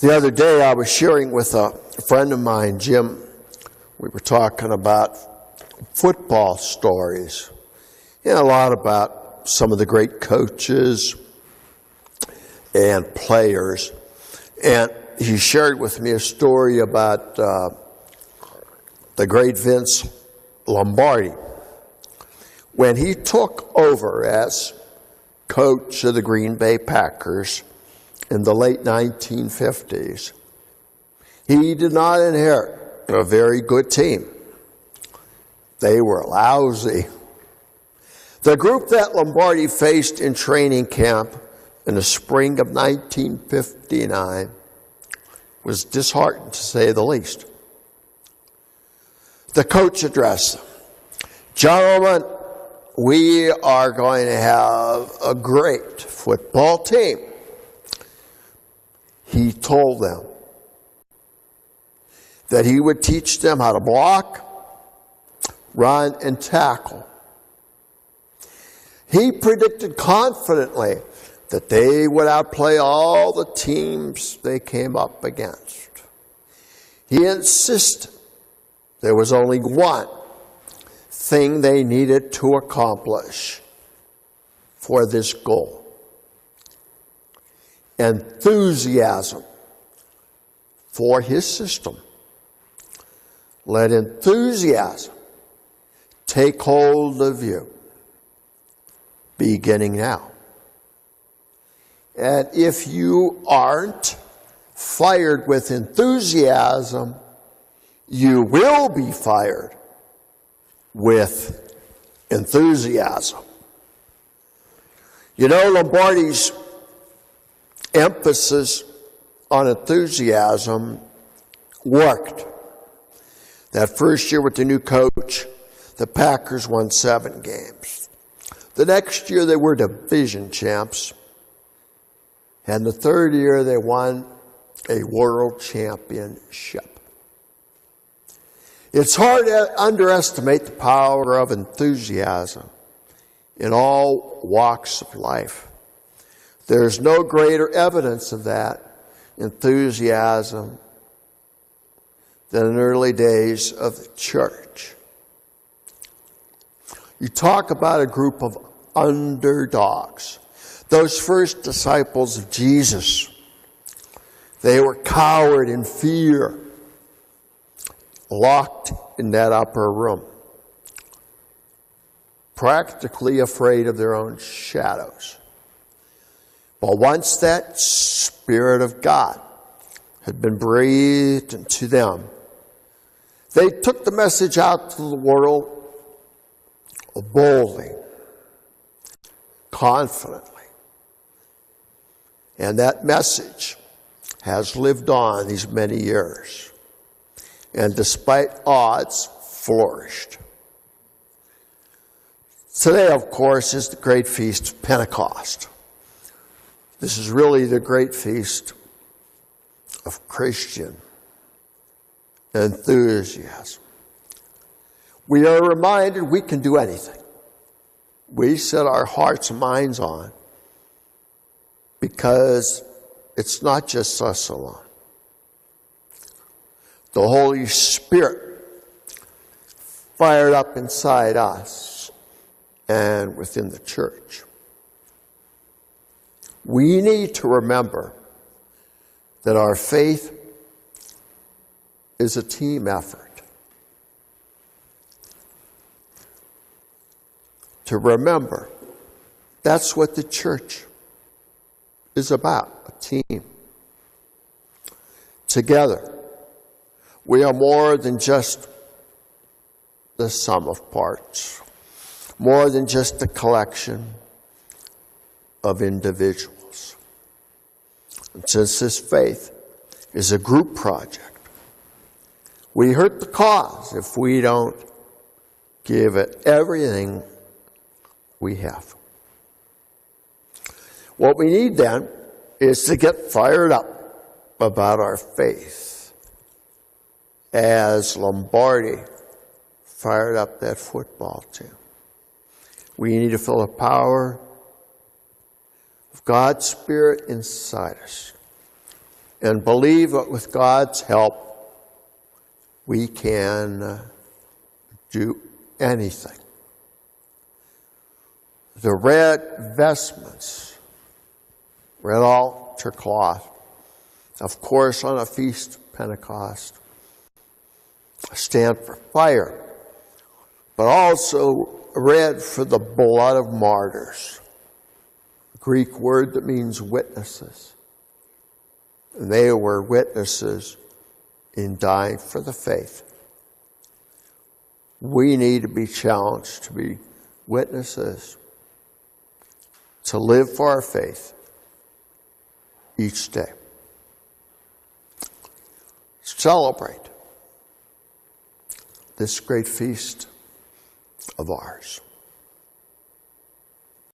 The other day I was sharing with a friend of mine, Jim. We were talking about football stories. A lot about some of the great coaches and players. And he shared with me a story about the great Vince Lombardi. When he took over as coach of the Green Bay Packers in the late 1950s, he did not inherit a very good team. They were lousy. The group that Lombardi faced in training camp in the spring of 1959 was disheartened, to say the least. The coach addressed them. "Gentlemen, we are going to have a great football team." He told them that he would teach them how to block, run, and tackle. He predicted confidently that they would outplay all the teams they came up against. He insisted there was only one thing they needed to accomplish for this goal: enthusiasm for his system. Let enthusiasm take hold of you, beginning now. And if you aren't fired with enthusiasm, you will be fired with enthusiasm. Lombardi's emphasis on enthusiasm worked. That first year with the new coach, the Packers won 7 games. The next year they were division champs. And the third year they won a world championship. It's hard to underestimate the power of enthusiasm in all walks of life. There's no greater evidence of that enthusiasm than in the early days of the church. You talk about a group of underdogs. Those first disciples of Jesus, they were cowered in fear, locked in that upper room, practically afraid of their own shadows. But once that Spirit of God had been breathed into them, they took the message out to the world boldly, confidently. And that message has lived on these many years. And despite odds, flourished. Today, of course, is the great feast of Pentecost. This is really the great feast of Christian enthusiasm. We are reminded we can do anything we set our hearts and minds on, because it's not just us alone. The Holy Spirit fired up inside us and within the church. We need to remember that our faith is a team effort. To remember, that's what the church is about, a team. Together, we are more than just the sum of parts, more than just a collection of individuals. And since this faith is a group project, we hurt the cause if we don't give it everything we have. What we need then is to get fired up about our faith, as Lombardi fired up that football team. We need to feel the power of God's Spirit inside us and believe that with God's help, we can do anything. The red vestments, red altar cloth, of course, on a feast of Pentecost, stand for fire, but also red for the blood of martyrs, a Greek word that means witnesses. And they were witnesses in dying for the faith. We need to be challenged to be witnesses, to live for our faith each day. Celebrate this great feast of ours.